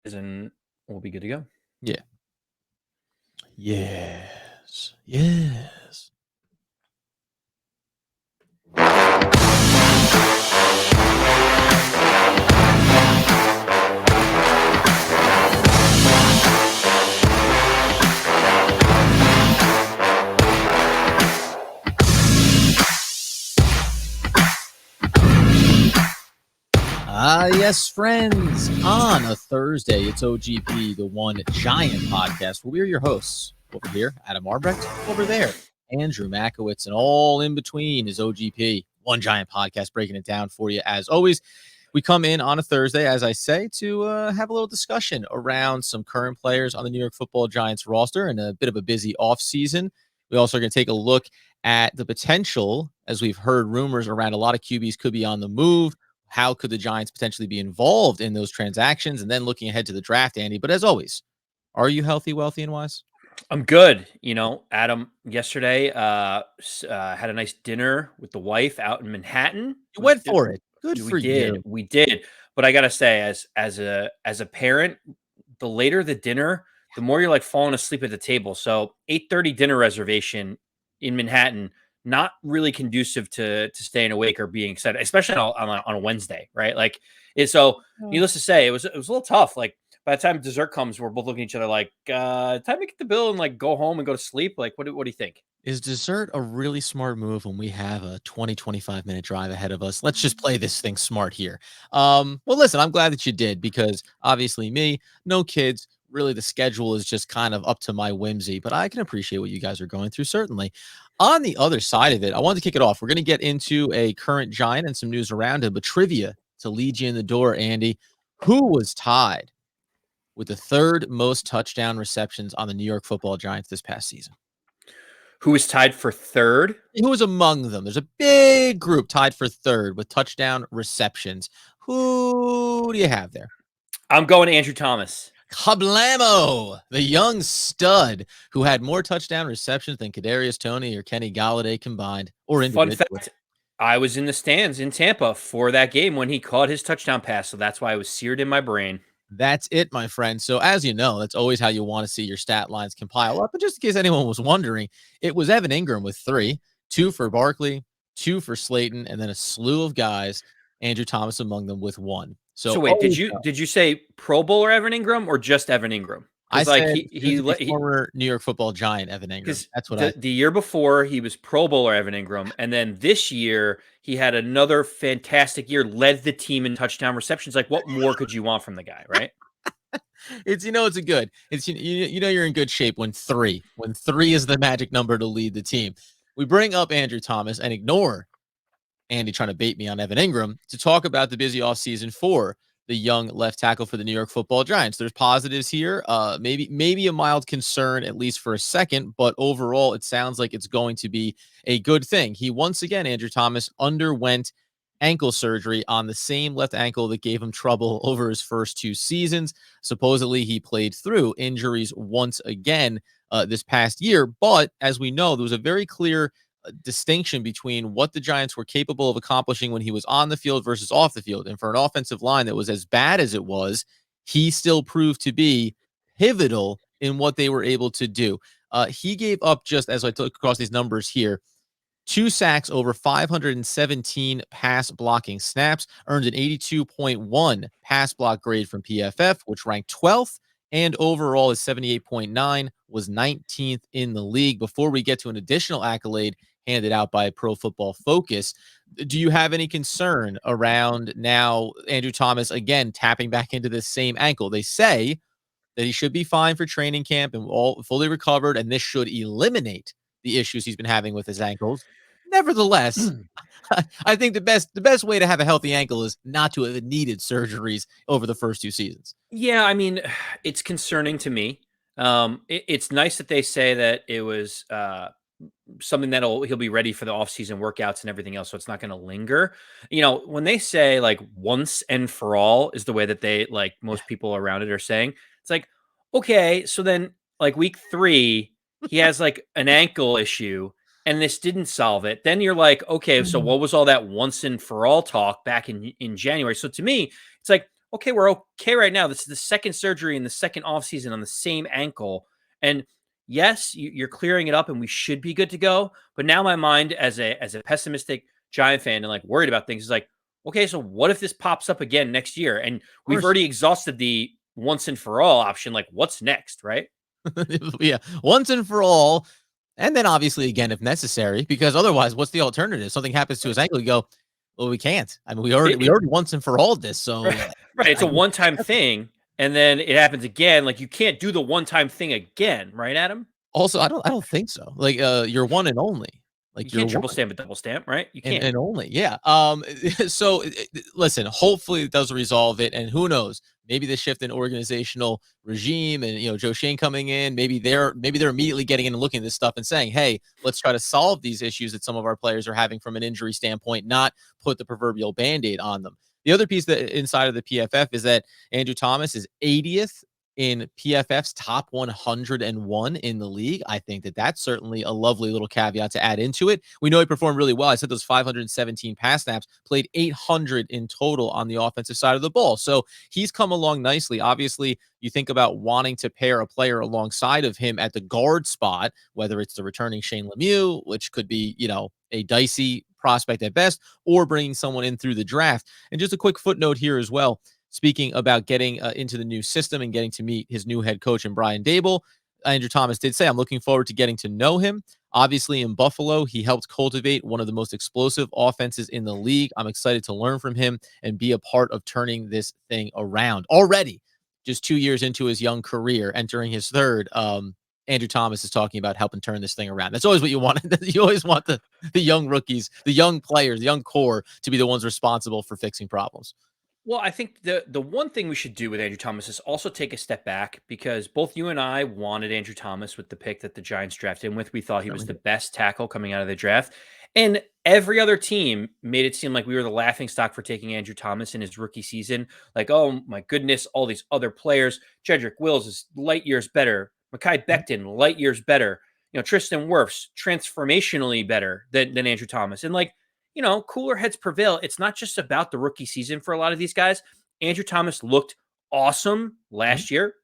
and we'll be good to go. Yeah. Yes. Yes. Yes, friends. On a Thursday, it's OGP, the One Giant Podcast. Where we are your hosts. Over here, Adam Arbrecht. Over there, Andrew Makowitz. And all in between is OGP, One Giant Podcast, breaking it down for you. As always, we come in on a Thursday, as I say, to have a little discussion around some current players on the New York Football Giants roster and a bit of a busy offseason. We also are going to take a look at the potential, as we've heard rumors around a lot of QBs could be on the move. How could the Giants potentially be involved in those transactions? And then looking ahead to the draft, Andy. But as always, are you healthy, wealthy, and wise? I'm good. Adam yesterday had a nice dinner with the wife out in Manhattan. You went for it. Good for you. We did. But I gotta say, as a parent, the later the dinner, the more you're like falling asleep at the table. So 8:30 dinner reservation in Manhattan, not really conducive to staying awake or being excited, especially on a Wednesday, right? Like, so needless to say, it was a little tough. Like, by the time dessert comes, we're both looking at each other like, time to get the bill and like go home and go to sleep. Like, what do you think? Is dessert a really smart move when we have a 25-minute drive ahead of us? Let's just play this thing smart here. Well, listen, I'm glad that you did because obviously me, no kids. Really, the schedule is just kind of up to my whimsy, but I can appreciate what you guys are going through, certainly. On the other side of it, I wanted to kick it off. We're going to get into a current Giant and some news around him, but trivia to lead you in the door, Andy. Who was tied with the third most touchdown receptions on the New York Football Giants this past season? Who was tied for third? Who was among them? There's a big group tied for third with touchdown receptions. Who do you have there? I'm going to Andrew Thomas. Kablamo, the young stud who had more touchdown receptions than Kadarius Toney or Kenny Golladay combined. Or Fun fact, I was in the stands in Tampa for that game when he caught his touchdown pass, so that's why it was seared in my brain. That's it, my friend. So as you know, that's always how you want to see your stat lines compile up. But just in case anyone was wondering, it was Evan Ingram with 3, 2 for Barkley, 2 for Slayton, and then a slew of guys, Andrew Thomas among them with 1. So wait, did you say Pro Bowler Evan Ingram or just Evan Ingram? I said he former New York Football Giant Evan Ingram. That's what the year before he was Pro Bowler Evan Ingram, and then this year he had another fantastic year, led the team in touchdown receptions. Like, what more could you want from the guy, right? It's a good. It's you're in good shape when 3 is the magic number to lead the team. We bring up Andrew Thomas and ignore Andy trying to bait me on Evan Ingram to talk about the busy offseason for the young left tackle for the New York Football Giants. There's positives here, maybe a mild concern, at least for a second, but overall, it sounds like it's going to be a good thing. He once again, Andrew Thomas, underwent ankle surgery on the same left ankle that gave him trouble over his first 2 seasons. Supposedly, he played through injuries once again this past year, but as we know, there was a very clear distinction between what the Giants were capable of accomplishing when he was on the field versus off the field. And for an offensive line that was as bad as it was, he still proved to be pivotal in what they were able to do. He gave up, just as I took across these numbers here, 2 sacks over 517 pass blocking snaps, earned an 82.1 pass block grade from PFF, which ranked 12th, and overall is 78.9, was 19th in the league. Before we get to an additional accolade handed out by Pro Football Focus, do you have any concern around now Andrew Thomas, again, tapping back into this same ankle? They say that he should be fine for training camp and all fully recovered, and this should eliminate the issues he's been having with his ankles. Nevertheless, I think the best way to have a healthy ankle is not to have needed surgeries over the first 2 seasons. Yeah, I mean, it's concerning to me. It's nice that they say that it was something he'll be ready for the offseason workouts and everything else, so it's not going to linger. When they say like once and for all is the way that they, like, most people around it are saying, it's like, okay, so then like week 3 he has like an ankle issue and this didn't solve it. Then you're like, okay, so what was all that once and for all talk back in January? So to me, it's like, okay, we're okay right now. This is the second surgery in the second offseason on the same ankle. And yes, you're clearing it up and we should be good to go. But now my mind as a pessimistic Giant fan and like worried about things is like, okay, so what if this pops up again next year? And Of we've course. already exhausted the once and for all option. Like, what's next, right? Yeah, once and for all. And then obviously again, if necessary, because otherwise, what's the alternative? Something happens to his ankle, you go, well, we can't. I mean, we It, already once and for all this. right, So right. It's I a guess one time thing. And then it happens again. Like, you can't do the one time thing again, right, Adam? also I don't think so. Like you're one and only. You Like you're can't triple one. stamp a double stamp, right? You And can't. only, yeah. So listen, hopefully it does resolve it, and who knows, maybe the shift in organizational regime and Joe Shane coming in, maybe they're immediately getting in and looking at this stuff and saying, hey, let's try to solve these issues that some of our players are having from an injury standpoint, not put the proverbial band-aid on them. The other piece that inside of the PFF is that Andrew Thomas is 80th in PFF's top 101 in the league. I think that that's certainly a lovely little caveat to add into it. We know he performed really well. I said those 517 pass snaps, played 800 in total on the offensive side of the ball. So he's come along nicely. Obviously, you think about wanting to pair a player alongside of him at the guard spot, whether it's the returning Shane Lemieux, which could be, a dicey prospect at best, or bringing someone in through the draft. And just a quick footnote here as well. Speaking about getting into the new system and getting to meet his new head coach and Brian Dable, Andrew Thomas did say, I'm looking forward to getting to know him. Obviously, in Buffalo, he helped cultivate one of the most explosive offenses in the league. I'm excited to learn from him and be a part of turning this thing around. Already, just 2 years into his young career, entering his third, Andrew Thomas is talking about helping turn this thing around. That's always what you want. You always want the young rookies, the young players, the young core to be the ones responsible for fixing problems. Well, I think the one thing we should do with Andrew Thomas is also take a step back because both you and I wanted Andrew Thomas with the pick that the Giants drafted him with. We thought he was Certainly the did. best tackle coming out of the draft. And every other team made it seem like we were the laughing stock for taking Andrew Thomas in his rookie season. Like, oh my goodness, all these other players. Jedrick Wills is light years better. Mekhi Mhm. Becton, light years better. Tristan Wirfs, transformationally better than Andrew Thomas. And like, cooler heads prevail. It's not just about the rookie season for a lot of these guys. Andrew Thomas looked awesome Mhm. last year.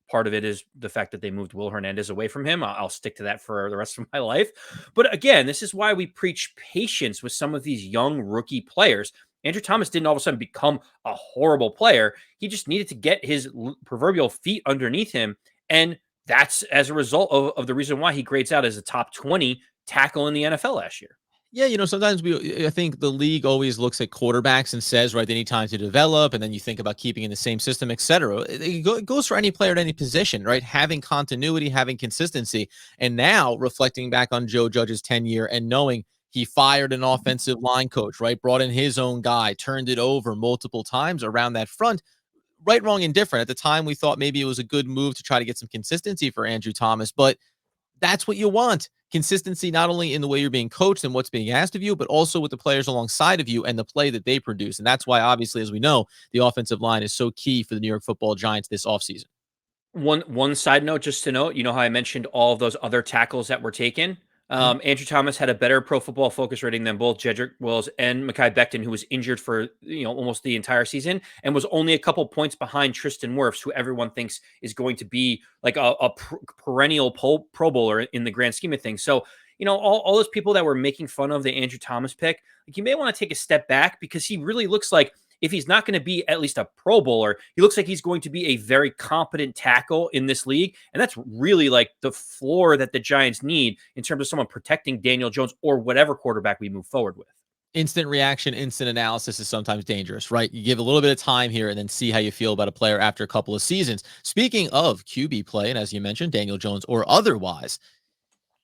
Part of it is the fact that they moved Will Hernandez away from him. I'll stick to that for the rest of my life. But again, this is why we preach patience with some of these young rookie players. Andrew Thomas didn't all of a sudden become a horrible player. He just needed to get his proverbial feet underneath him. And that's as a result of the reason why he grades out as a top 20 tackle in the NFL last year. Yeah, sometimes I think the league always looks at quarterbacks and says, right, they need time to develop, and then you think about keeping in the same system, et cetera. It goes for any player at any position, right? Having continuity, having consistency. And now reflecting back on Joe Judge's tenure and knowing he fired an offensive line coach, right? Brought in his own guy, turned it over multiple times around that front. Right, wrong, and different. At the time, we thought maybe it was a good move to try to get some consistency for Andrew Thomas, but that's what you want. Consistency, not only in the way you're being coached and what's being asked of you, but also with the players alongside of you and the play that they produce. And that's why, obviously, as we know, the offensive line is so key for the New York Football Giants this offseason. One side note, just to note, how I mentioned all of those other tackles that were taken. Mhm. Andrew Thomas had a better Pro Football Focus rating than both Jedrick Wills and Mekhi Becton, who was injured for almost the entire season and was only a couple points behind Tristan Wirfs, who everyone thinks is going to be like a perennial Pro Bowler in the grand scheme of things. So all those people that were making fun of the Andrew Thomas pick, like, you may want to take a step back because he really looks like, if he's not going to be at least a Pro Bowler, he looks like he's going to be a very competent tackle in this league. And that's really like the floor that the Giants need in terms of someone protecting Daniel Jones or whatever quarterback we move forward with. Instant reaction, instant analysis is sometimes dangerous, right? You give a little bit of time here and then see how you feel about a player after a couple of seasons. Speaking of QB play, and as you mentioned, Daniel Jones or otherwise,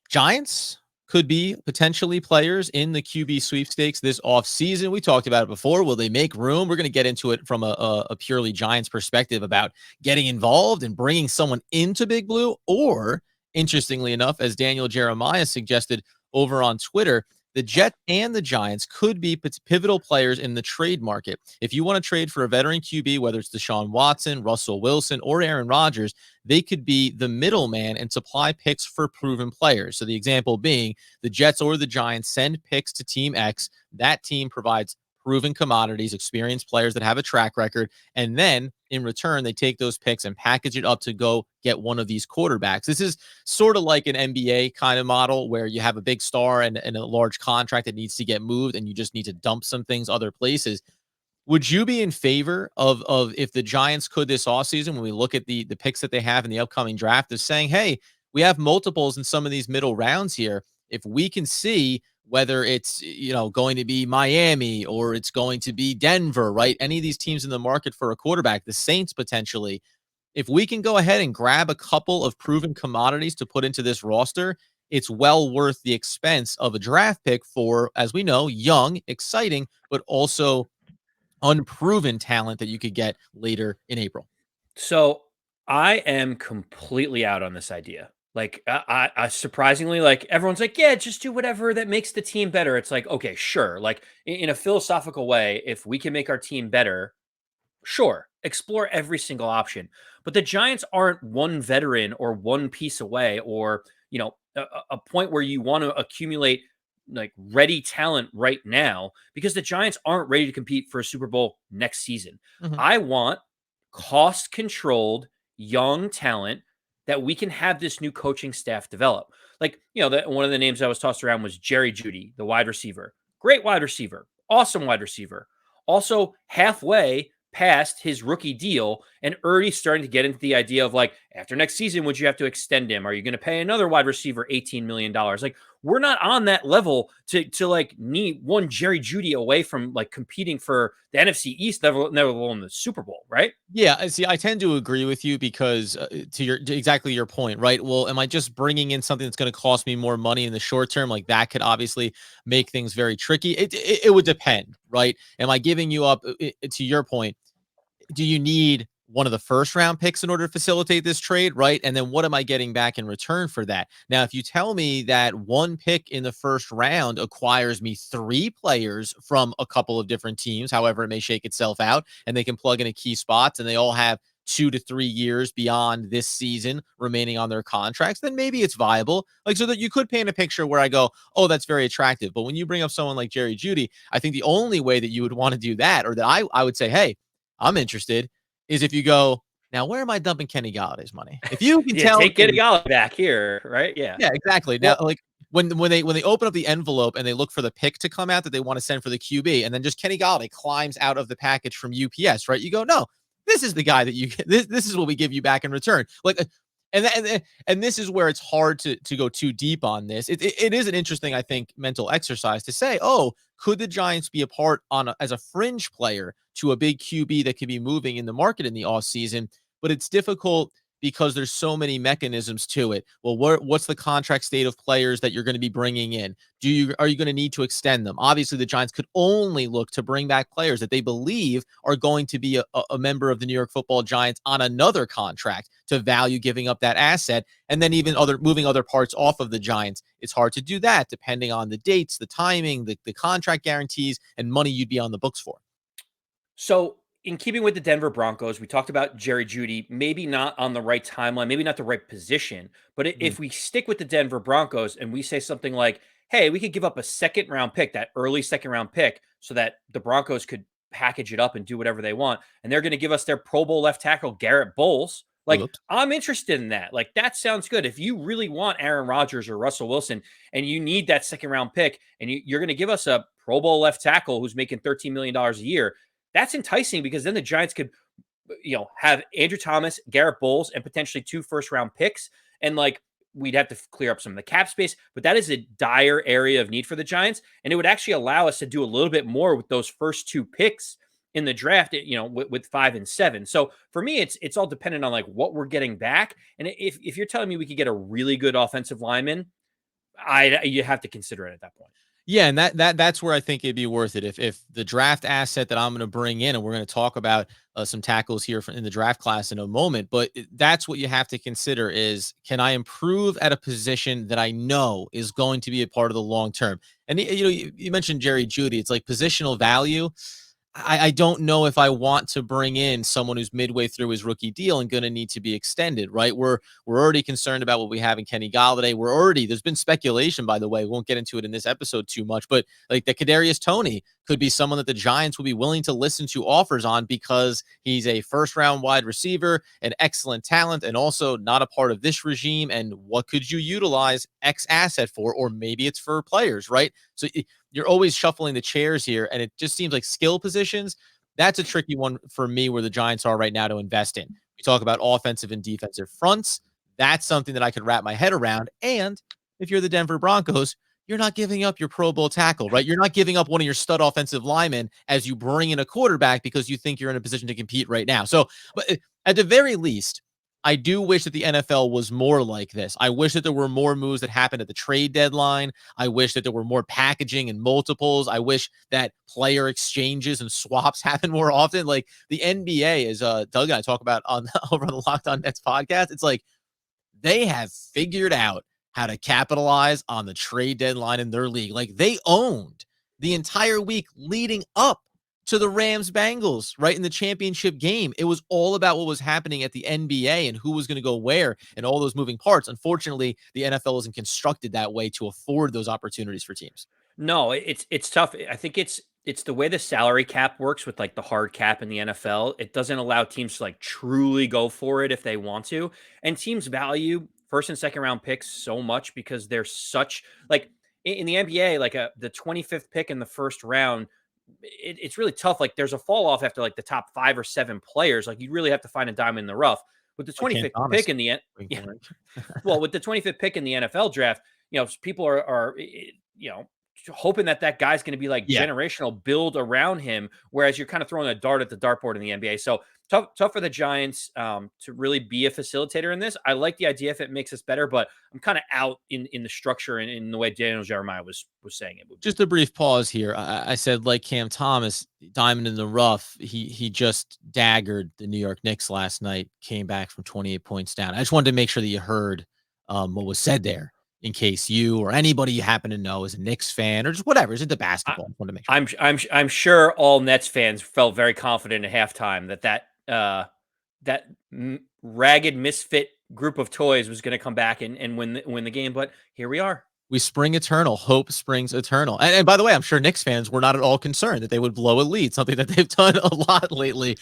Giants could be potentially players in the QB sweepstakes this offseason. We talked about it before. Will they make room? We're going to get into it from a purely Giants perspective about getting involved and bringing someone into Big Blue. Or, interestingly enough, as Daniel Jeremiah suggested over on Twitter, the Jets and the Giants could be pivotal players in the trade market. If you want to trade for a veteran QB, whether it's Deshaun Watson, Russell Wilson, or Aaron Rodgers, they could be the middleman and supply picks for proven players. So the example being the Jets or the Giants send picks to Team X. That team provides proven commodities, experienced players that have a track record, and then in return, they take those picks and package it up to go get one of these quarterbacks. This is sort of like an NBA kind of model where you have a big star and a large contract that needs to get moved, and you just need to dump some things other places. Would you be in favor of if the Giants could this offseason, when we look at the picks that they have in the upcoming draft, of saying, hey, we have multiples in some of these middle rounds here. If we can see whether it's going to be Miami or it's going to be Denver, right? Any of these teams in the market for a quarterback, the Saints potentially. If we can go ahead and grab a couple of proven commodities to put into this roster, it's well worth the expense of a draft pick for, as we know, young, exciting, but also unproven talent that you could get later in April. So I am completely out on this idea. Like, I surprisingly, like, everyone's like, yeah, just do whatever that makes the team better. It's like, okay, sure. Like, in a philosophical way, if we can make our team better, sure, explore every single option. But the Giants aren't one veteran or one piece away, or a point where you want to accumulate like ready talent right now, because the Giants aren't ready to compete for a Super Bowl next season. Mhm. I want cost controlled young talent that we can have this new coaching staff develop. Like, one of the names I was tossed around was Jerry Jeudy, the wide receiver. Great wide receiver, awesome wide receiver. Also halfway past his rookie deal and already starting to get into the idea of like, after next season, would you have to extend him? Are you going to pay another wide receiver $18 million? Like, we're not on that level to like need one Jerry Jeudy away from like competing for the NFC East level, never alone the Super Bowl, right? Yeah, see, I tend to agree with you because to exactly your point, right? Well, am I just bringing in something that's going to cost me more money in the short term? Like that could obviously make things very tricky. It would depend, right? Am I giving you up to your point? Do you need one of the first round picks in order to facilitate this trade, right? And then what am I getting back in return for that? Now, if you tell me that one pick in the first round acquires me 3 players from a couple of different teams, however it may shake itself out, and they can plug in a key spots and they all have 2 to 3 years beyond this season remaining on their contracts, then maybe it's viable. Like, so that you could paint a picture where I go, oh, that's very attractive. But when you bring up someone like Jerry Jeudy, I think the only way that you would want to do that, or that I would say, hey, I'm interested, is if you go, now where am I dumping Kenny Galladay's money? If you can Yeah, tell take Kenny me, Galladay back here, right? Yeah. yeah, exactly. Now, Well, like when they open up the envelope and they look for the pick to come out that they want to send for the QB, and then just Kenny Galladay climbs out of the package from UPS, right? You go, no, this is the guy that you this is what we give you back in return. Like, and this is where it's hard to go too deep on this. It is an interesting, I think, mental exercise to say, oh, could the Giants be a part as a fringe player to a big QB that could be moving in the market in the offseason? But it's difficult because there's so many mechanisms to it. Well, what's the contract state of players that you're going to be bringing in? Are you going to need to extend them? Obviously, the Giants could only look to bring back players that they believe are going to be a member of the New York Football Giants on another contract to value giving up that asset, and then even moving other parts off of the Giants. It's hard to do that depending on the dates, the timing, the contract guarantees, and money you'd be on the books for. so in keeping with the Denver Broncos, we talked about Jerry Jeudy, maybe not on the right timeline, maybe not the right position. But Mhm. if we stick with the Denver Broncos and we say something like, hey, we could give up a second round pick, that early second round pick, so that the Broncos could package it up and do whatever they want. And they're going to give us their Pro Bowl left tackle, Garrett Bowles. Like, Whoops. I'm interested in that. Like, that sounds good. If you really want Aaron Rodgers or Russell Wilson and you need that second round pick and you're going to give us a Pro Bowl left tackle who's making $13 million a year, that's enticing, because then the Giants could, have Andrew Thomas, Garrett Bowles, and potentially 2 first round picks. And like, we'd have to clear up some of the cap space, but that is a dire area of need for the Giants. And it would actually allow us to do a little bit more with those first 2 picks in the draft, with 5 and 7. So for me, it's all dependent on like what we're getting back. And if you're telling me we could get a really good offensive lineman, you have to consider it at that point. Yeah, and that's where I think it'd be worth it if the draft asset that I'm going to bring in, and we're going to talk about some tackles here in the draft class in a moment, but that's what you have to consider is, can I improve at a position that I know is going to be a part of the long term? And you mentioned Jerry Jeudy. It's like positional value. I don't know if I want to bring in someone who's midway through his rookie deal and going to need to be extended, right? We're already concerned about what we have in Kenny Galladay. There's been speculation, by the way, we won't get into it in this episode too much, but like the Kadarius Toney could be someone that the Giants will be willing to listen to offers on because he's a first round wide receiver, an excellent talent, and also not a part of this regime. And what could you utilize X asset for? Or maybe it's for players, right? So you're always shuffling the chairs here, and it just seems like skill positions. That's a tricky one for me where the Giants are right now to invest in. We talk about offensive and defensive fronts. That's something that I could wrap my head around. And if you're the Denver Broncos, you're not giving up your Pro Bowl tackle, right? You're not giving up one of your stud offensive linemen as you bring in a quarterback because you think you're in a position to compete right now. So, but at the very least, I do wish that the NFL was more like this. I wish that there were more moves that happened at the trade deadline. I wish that there were more packaging and multiples. I wish that player exchanges and swaps happen more often. Like the NBA, as Doug and I talk about on over on the Locked On Nets podcast, it's like they have figured out how to capitalize on the trade deadline in their league. Like they owned the entire week leading up to the Rams Bengals, right in the championship game. It was all about what was happening at the NBA and who was going to go where and all those moving parts. Unfortunately, the NFL isn't constructed that way to afford those opportunities for teams. No, it's tough. I think it's the way the salary cap works with like the hard cap in the NFL. It doesn't allow teams to like truly go for it if they want to. And teams value first and second round picks so much because they're such like in the NBA, like the 25th pick in the first round, it's really tough. Like there's a fall off after like the top 5 or 7 players. Like you really have to find a diamond in the rough. With the Like Cam 25th Thomas. pick in the end, yeah, well, with the 25th pick in the NFL draft, people are hoping that that guy's going to be like Yeah. generational build around him, whereas you're kind of throwing a dart at the dartboard in the NBA. So tough for the Giants to really be a facilitator in this. I like the idea if it makes us better, but I'm kind of out in the structure and in the way Daniel Jeremiah was saying it would be. Just a brief pause here. I said like Cam Thomas, diamond in the rough. He just daggered the New York Knicks last night. Came back from 28 points down. I just wanted to make sure that you heard what was said there, in case you or anybody you happen to know is a Knicks fan or just whatever is into I, basketball. I wanted to make sure. I'm sure all Nets fans felt very confident at halftime that ragged misfit group of toys was going to come back and win the game. But here we are. We spring eternal. Hope springs eternal. And by the way, I'm sure Knicks fans were not at all concerned that they would blow a lead, something that they've done a lot lately.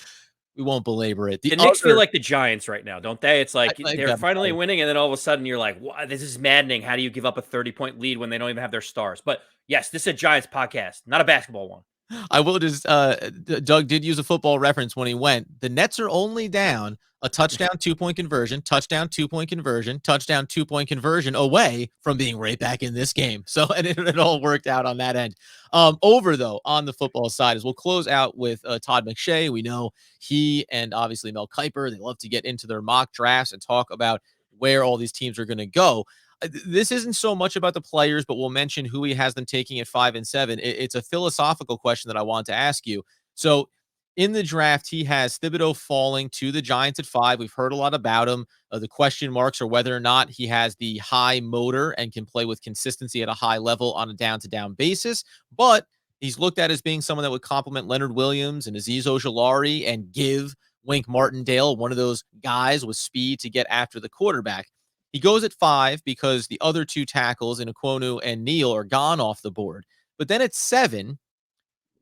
We won't belabor it. The Knicks feel like the Giants right now, don't they? It's like I they're finally winning, and then all of a sudden you're like, "Wow, this is maddening. How do you give up a 30-point lead when they don't even have their stars?" But yes, this is a Giants podcast, not a basketball one. I will just Doug did use a football reference when he went. The Nets are only down a touchdown, 2-point conversion, touchdown, 2-point conversion, touchdown, 2-point conversion away from being right back in this game. So and it all worked out on that end. Over though on the football side, as we'll close out with Todd McShay. We know he and obviously Mel Kiper, they love to get into their mock drafts and talk about where all these teams are going to go. This isn't so much about the players, but we'll mention who he has them taking at 5 and 7. It's a philosophical question that I want to ask you. So in the draft, he has Thibodeau falling to the Giants at 5. We've heard a lot about him. The question marks are whether or not he has the high motor and can play with consistency at a high level on a down-to-down basis. But he's looked at as being someone that would complement Leonard Williams and Azeez Ojulari and give Wink Martindale one of those guys with speed to get after the quarterback. He goes at 5 because the other 2 tackles in Okwonu and Neal are gone off the board. But then at 7,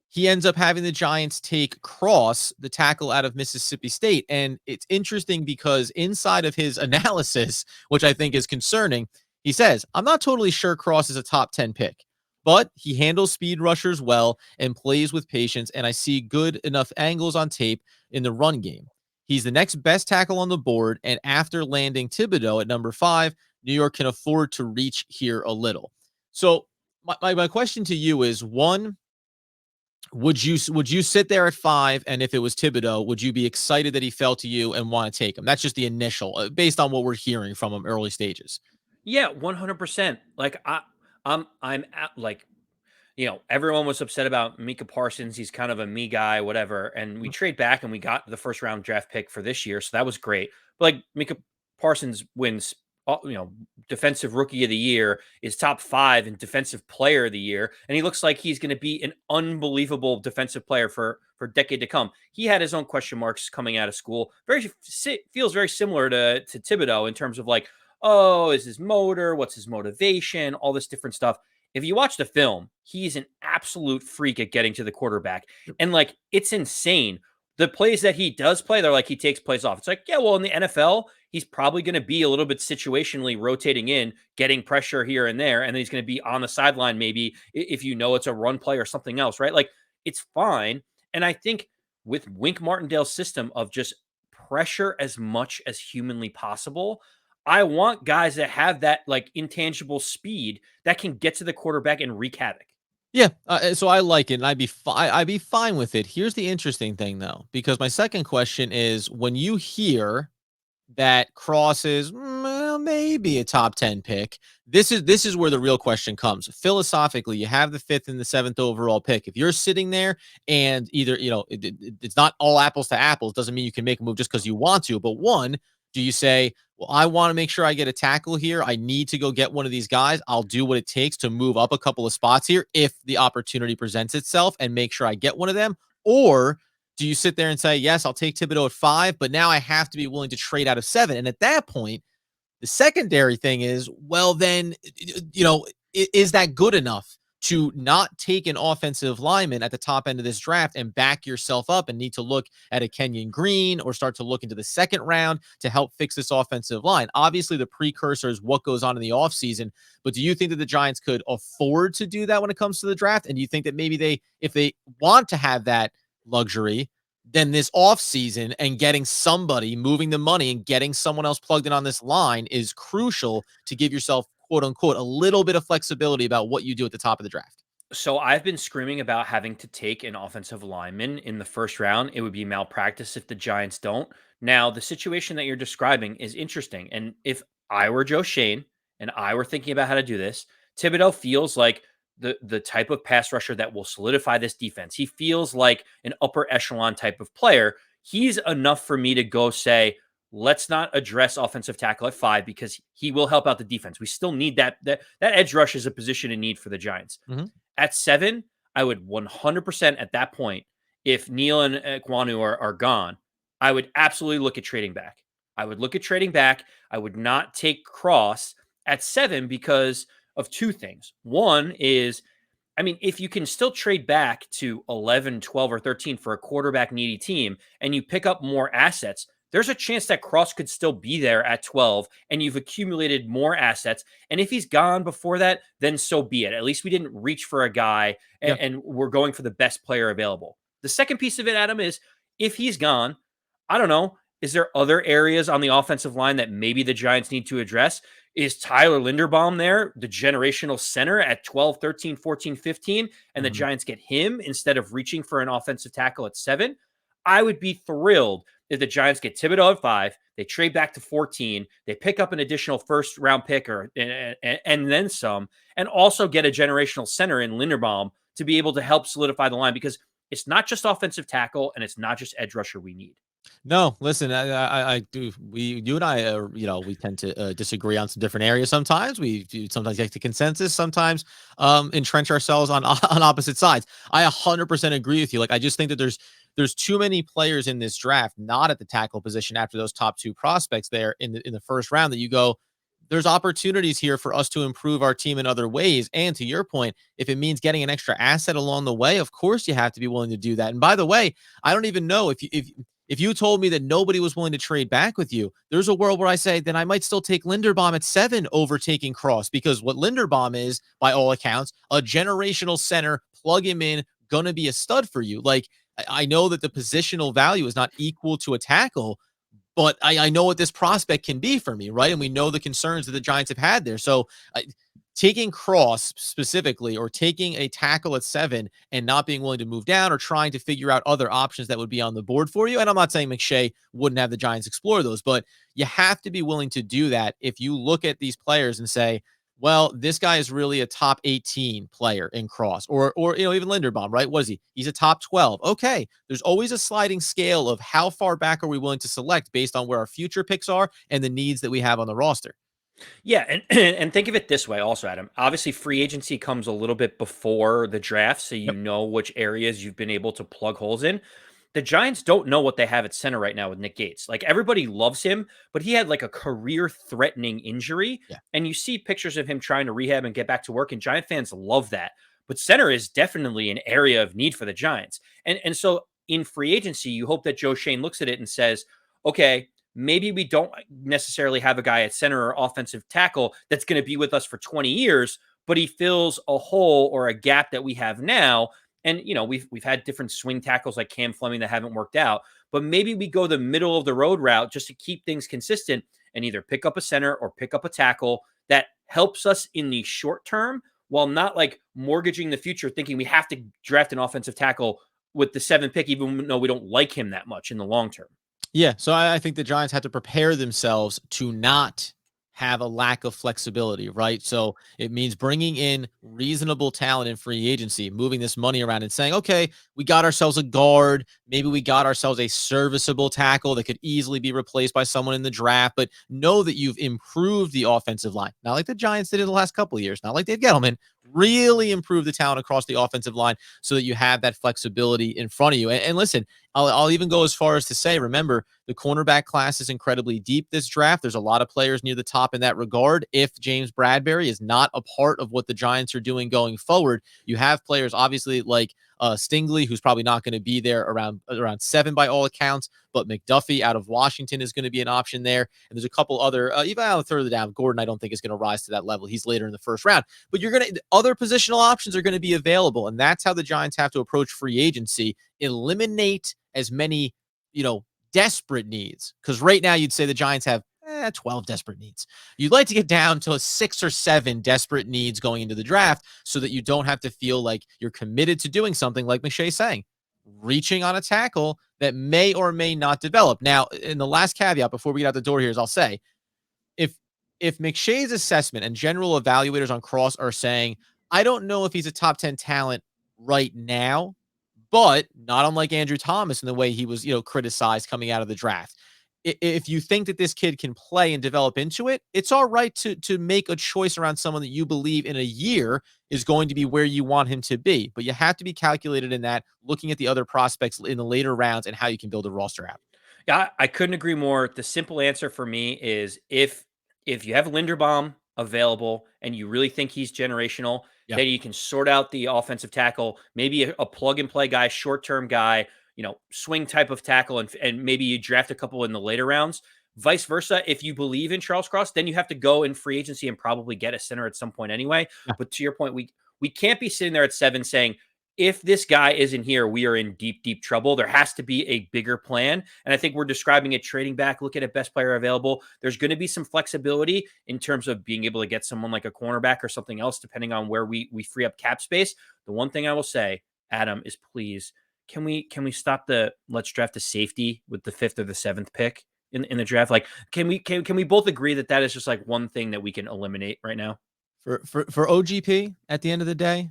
he ends up having the Giants take Cross, the tackle out of Mississippi State. And it's interesting because inside of his analysis, which I think is concerning, he says, I'm not totally sure Cross is a top 10 pick, but he handles speed rushers well and plays with patience. And I see good enough angles on tape in the run game. He's the next best tackle on the board. And after landing Thibodeau at number 5, New York can afford to reach here a little. So my question to you is, one, would you sit there at 5, and if it was Thibodeau, would you be excited that he fell to you and want to take him? That's just the initial, based on what we're hearing from him early stages. Yeah, 100%. Like I'm at, like everyone was upset about Micah Parsons. He's kind of a me guy, whatever. And we trade back and we got the first round draft pick for this year. So that was great. But like Micah Parsons wins defensive rookie of the year, is top 5 in defensive player of the year, and he looks like he's going to be an unbelievable defensive player for a decade to come. He had his own question marks coming out of school. Feels very similar to Thibodeau in terms of like, oh, is his motor? What's his motivation? All this different stuff. If you watch the film, he's an absolute freak at getting to the quarterback. And like, it's insane. The plays that he does play, they're like, he takes plays off. It's like, yeah, well, in the NFL, he's probably going to be a little bit situationally rotating in, getting pressure here and there. And then he's going to be on the sideline, maybe if you know it's a run play or something else, right? Like, it's fine. And I think with Wink Martindale's system of just pressure as much as humanly possible, I want guys that have that like intangible speed that can get to the quarterback and wreak havoc. Yeah, so I like it, and I'd be fine with it. Here's the interesting thing, though, because my second question is when you hear that Cross is well, maybe a top 10 pick. This is where the real question comes. Philosophically, you have the 5th and the 7th overall pick. If you're sitting there and either, it's not all apples to apples, doesn't mean you can make a move just because you want to. But one, do you say, well, I want to make sure I get a tackle here. I need to go get one of these guys. I'll do what it takes to move up a couple of spots here if the opportunity presents itself and make sure I get one of them. Or do you sit there and say, yes, I'll take Thibodeau at 5, but now I have to be willing to trade out of 7? And at that point, the secondary thing is, well, then, is that good enough to not take an offensive lineman at the top end of this draft and back yourself up and need to look at a Kenyon Green or start to look into the second round to help fix this offensive line? Obviously, the precursor is what goes on in the offseason, but do you think that the Giants could afford to do that when it comes to the draft? And do you think that maybe if they want to have that luxury, then this offseason and getting somebody moving the money and getting someone else plugged in on this line is crucial to give yourself, quote unquote, a little bit of flexibility about what you do at the top of the draft? So I've been screaming about having to take an offensive lineman in the first round. It would be malpractice if the Giants don't. Now, the situation that you're describing is interesting. And if I were Joe Shane and I were thinking about how to do this, Thibodeau feels like the type of pass rusher that will solidify this defense. He feels like an upper echelon type of player. He's enough for me to go say, let's not address offensive tackle at 5 because he will help out the defense. We still need that edge rush is a position in need for the Giants. Mm-hmm. At 7, I would 100% at that point, if Neal and Ekwonu are gone, I would absolutely look at trading back. I would look at trading back. I would not take Cross at 7 because of 2 things. One is, I mean, if you can still trade back to 11, 12, or 13 for a quarterback needy team and you pick up more assets, there's a chance that Cross could still be there at 12 and you've accumulated more assets. And if he's gone before that, then so be it. At least we didn't reach for a guy and we're going for the best player available. The second piece of it, Adam, is if he's gone, I don't know, is there other areas on the offensive line that maybe the Giants need to address? Is Tyler Linderbaum there, the generational center at 12, 13, 14, 15, and the Giants get him instead of reaching for an offensive tackle at 7? I would be thrilled if the Giants get Thibodeau at 5, they trade back to 14, they pick up an additional first round pick and then some, and also get a generational center in Linderbaum to be able to help solidify the line because it's not just offensive tackle and it's not just edge rusher we need. No, listen, I do. You and I, we tend to disagree on some different areas. Sometimes we sometimes get to consensus. Sometimes entrench ourselves on opposite sides. I 100% agree with you. Like I just think that there's too many players in this draft not at the tackle position after those top 2 prospects there in the first round that you go, there's opportunities here for us to improve our team in other ways. And to your point, if it means getting an extra asset along the way, of course you have to be willing to do that. And by the way, I don't even know if you told me that nobody was willing to trade back with you, there's a world where I say, then I might still take Linderbaum at 7 over taking Cross, because what Linderbaum is, by all accounts, a generational center, plug him in, going to be a stud for you. Like, I know that the positional value is not equal to a tackle, but I know what this prospect can be for me, right? And we know the concerns that the Giants have had there. So taking Cross specifically or taking a tackle at 7 and not being willing to move down or trying to figure out other options that would be on the board for you. And I'm not saying McShay wouldn't have the Giants explore those, but you have to be willing to do that if you look at these players and say, well, this guy is really a top 18 player in Cross or even Linderbaum, right? What is he? He's a top 12. Okay. There's always a sliding scale of how far back are we willing to select based on where our future picks are and the needs that we have on the roster. Yeah, and and think of it this way also, Adam. Obviously, free agency comes a little bit before the draft, so you Yep. know which areas you've been able to plug holes in. The Giants don't know what they have at center right now with Nick Gates. Like everybody loves him, but he had like a career-threatening injury, Yeah. and you see pictures of him trying to rehab and get back to work, and Giant fans love that. But center is definitely an area of need for the Giants, and so in free agency, you hope that Joe Shane looks at it and says, okay, maybe we don't necessarily have a guy at center or offensive tackle that's going to be with us for 20 years, but he fills a hole or a gap that we have now. And we've had different swing tackles like Cam Fleming that haven't worked out, but maybe we go the middle of the road route just to keep things consistent and either pick up a center or pick up a tackle that helps us in the short term while not like mortgaging the future, thinking we have to draft an offensive tackle with the 7th pick, even though we don't like him that much in the long term. Yeah, so I think the Giants had to prepare themselves to not have a lack of flexibility, right? So it means bringing in reasonable talent in free agency, moving this money around and saying, okay, we got ourselves a guard. Maybe we got ourselves a serviceable tackle that could easily be replaced by someone in the draft, but know that you've improved the offensive line. Not like the Giants did in the last couple of years, not like Dave Gettleman, really improve the talent across the offensive line so that you have that flexibility in front of you. And listen, I'll even go as far as to say, remember, the cornerback class is incredibly deep this draft. There's a lot of players near the top in that regard. If James Bradbury is not a part of what the Giants are doing going forward, you have players obviously like Stingley, who's probably not going to be there around 7 by all accounts, but McDuffie out of Washington is going to be an option there. And there's a couple other, even out of the third down, Gordon, I don't think is going to rise to that level. He's later in the first round, but other positional options are going to be available. And that's how the Giants have to approach free agency. Eliminate as many, desperate needs. Because right now you'd say the Giants have 12 desperate needs. You'd like to get down to 6 or 7 desperate needs going into the draft so that you don't have to feel like you're committed to doing something like McShay saying, reaching on a tackle that may or may not develop. Now, in the last caveat before we get out the door here is I'll say, if McShay's assessment and general evaluators on Cross are saying, I don't know if he's a top 10 talent right now, but not unlike Andrew Thomas in the way he was, criticized coming out of the draft. If you think that this kid can play and develop into it, it's all right to make a choice around someone that you believe in a year is going to be where you want him to be. But you have to be calculated in that, looking at the other prospects in the later rounds and how you can build a roster out. Yeah, I couldn't agree more. The simple answer for me is if you have Linderbaum available and you really think he's generational, Yeah. then you can sort out the offensive tackle, maybe a plug and play guy, short term guy, swing type of tackle, and maybe you draft a couple in the later rounds. Vice versa, if you believe in Charles Cross, then you have to go in free agency and probably get a center at some point anyway. Yeah. But to your point, we can't be sitting there at 7 saying, if this guy isn't here, we are in deep, deep trouble. There has to be a bigger plan. And I think we're describing it trading back, look at a best player available. There's going to be some flexibility in terms of being able to get someone like a cornerback or something else, depending on where we free up cap space. The one thing I will say, Adam, is please, can we stop the let's draft a safety with the 5th or the 7th pick in the draft? Like, can we both agree that that is just like one thing that we can eliminate right now? For OGP, at the end of the day,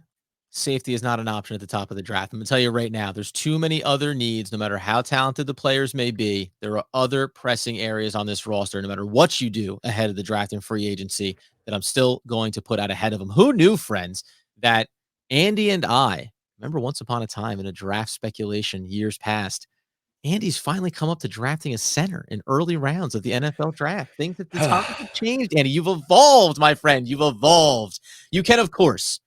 safety is not an option at the top of the draft. I'm going to tell you right now, there's too many other needs, no matter how talented the players may be. There are other pressing areas on this roster, no matter what you do ahead of the draft and free agency, that I'm still going to put out ahead of them. Who knew, friends, that Andy and I, remember once upon a time in a draft speculation years past, Andy's finally come up to drafting a center in early rounds of the NFL draft. Things that the topic have changed, Andy. You've evolved, my friend. You've evolved. You can, of course,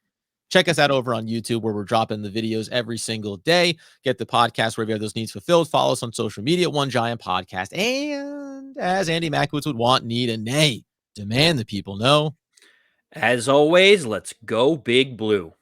check us out over on YouTube where we're dropping the videos every single day. Get the podcast wherever you have those needs fulfilled. Follow us on social media, One Giant Podcast. And as Andy Makowitz would want, need, and nay, demand the people know. As always, let's go Big Blue.